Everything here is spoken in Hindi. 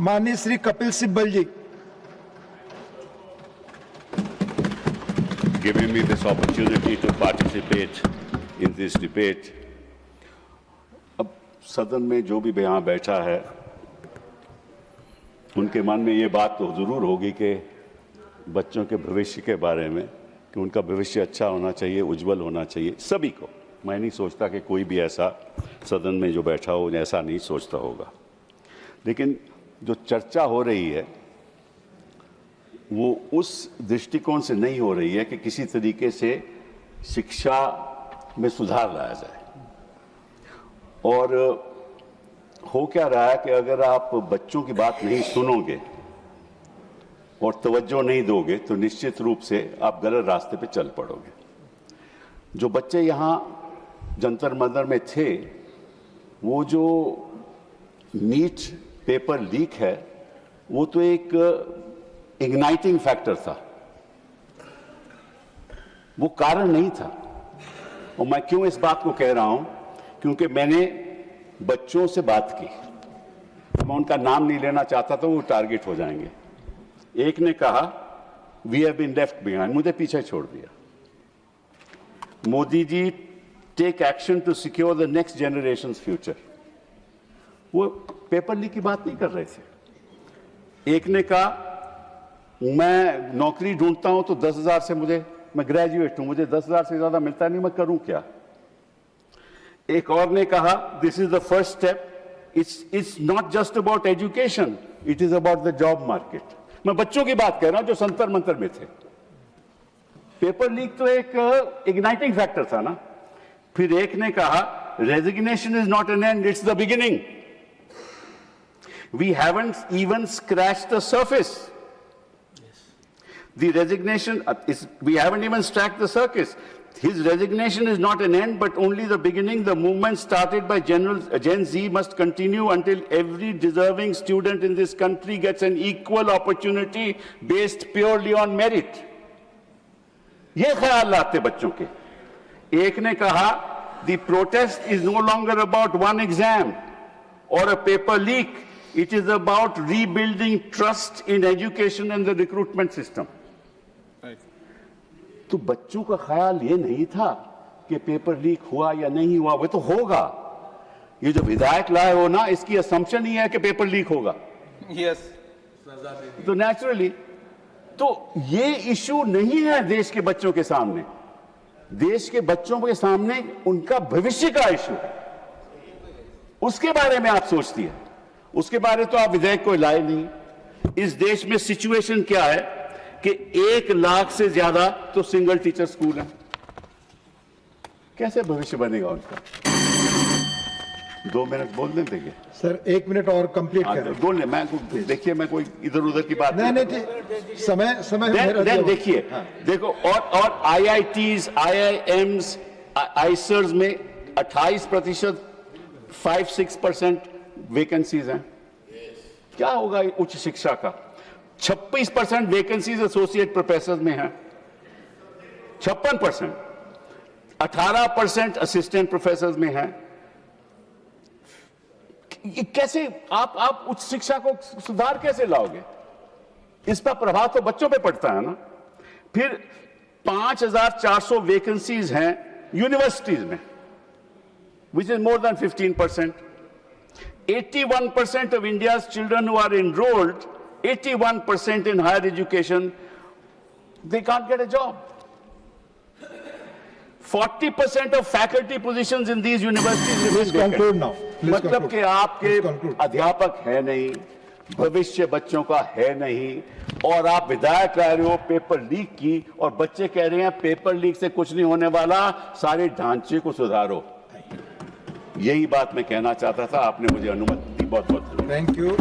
माननीय श्री कपिल सिब्बल जी। Giving me this opportunity to participate in this debate. अब सदन में जो भी यहाँ बैठा है उनके मन में ये बात तो जरूर होगी कि बच्चों के भविष्य के बारे में कि उनका भविष्य अच्छा होना चाहिए, उज्जवल होना चाहिए सभी को। मैं नहीं सोचता कि कोई भी ऐसा सदन में जो बैठा हो ऐसा नहीं सोचता होगा, लेकिन जो चर्चा हो रही है वो उस दृष्टिकोण से नहीं हो रही है कि किसी तरीके से शिक्षा में सुधार लाया जाए। और हो क्या रहा है कि अगर आप बच्चों की बात नहीं सुनोगे और तवज्जो नहीं दोगे तो निश्चित रूप से आप गलत रास्ते पे चल पड़ोगे। जो बच्चे यहाँ जंतर मंतर में थे, वो जो नीट पेपर लीक है वो तो एक इग्नाइटिंग फैक्टर था, वो कारण नहीं था। और मैं क्यों इस बात को कह रहा हूं, क्योंकि मैंने बच्चों से बात की, मैं उनका नाम नहीं लेना चाहता तो वो टारगेट हो जाएंगे। एक ने कहा we have been left behind, मुझे पीछे छोड़ दिया। Modi ji take action to secure the next generations future, वो पेपर लीक की बात नहीं कर रहे थे। एक ने कहा मैं नौकरी ढूंढता हूं तो 10,000 से मैं ग्रेजुएट हूं, मुझे 10,000 से ज्यादा मिलता नहीं, मैं करूं क्या। एक और ने कहा this is the first step, it's not just about education, it is about the job market. मैं बच्चों की बात कर रहा हूं जो संतर मंतर में थे। पेपर लीक तो एक इग्नाइटिंग फैक्टर था ना। फिर एक ने कहा resignation is not an and, it's the beginning. We haven't even scratched the surface. The resignation we haven't even scratched the surface. His resignation is not an end, but only the beginning. The movement started by Gen Z must continue until every deserving student in this country gets an equal opportunity based purely on merit. ये ख्याल लाते बच्चों के। एक ने कहा the protest is no longer about one exam or a paper leak. It is about rebuilding trust in education and the recruitment system. तो बच्चों का ख्याल ये नहीं था कि पेपर लीक हुआ या नहीं हुआ, वो तो होगा। ये जो विधायक लाए हो ना, इसकी असम्पशन ही है कि पेपर लीक होगा। Yes. तो नेचुरली तो ये इशू नहीं है देश के बच्चों के सामने। देश के बच्चों के सामने उनका भविष्य का इशू है, उसके बारे में आप सोचती है। उसके बारे तो आप विधेयक को लाए नहीं। इस देश में सिचुएशन क्या है कि 1 लाख से ज्यादा तो सिंगल टीचर स्कूल है, कैसे भविष्य बनेगा उनका। 2 मिनट बोलने देंगे सर, 1 मिनट और कंप्लीट करें। बोलने मैं देखिए, मैं कोई इधर उधर की बात नहीं, समय देखिए। देखो और IITs, IIMs, आइसर्स में 28% 5-6% वैकेंसीज हैं। क्या होगा उच्च शिक्षा का। 26% वैकेंसीज एसोसिएट प्रोफेसर में हैं, 56%, 18% असिस्टेंट प्रोफेसर में हैं। ये कैसे आप उच्च शिक्षा को सुधार कैसे लाओगे। इस पर प्रभाव तो बच्चों पे पड़ता है ना। फिर 5,400 वैकेंसीज हैं यूनिवर्सिटीज में, which is more than 15%. 81% of India's children who are enrolled, 81% in higher education, they can't get a job. 40% of faculty positions in these universities remain vacant. conclude now. मतलब कि आपके अध्यापक है नहीं, भविष्य बच्चों का है नहीं, और आप विधायक कह रहे हो पेपर लीक की, और बच्चे कह रहे हैं पेपर लीक से कुछ नहीं होने वाला, सारे ढांचे को सुधारो। यही बात मैं कहना चाहता था, आपने मुझे अनुमति दी। बहुत बहुत थैंक यू।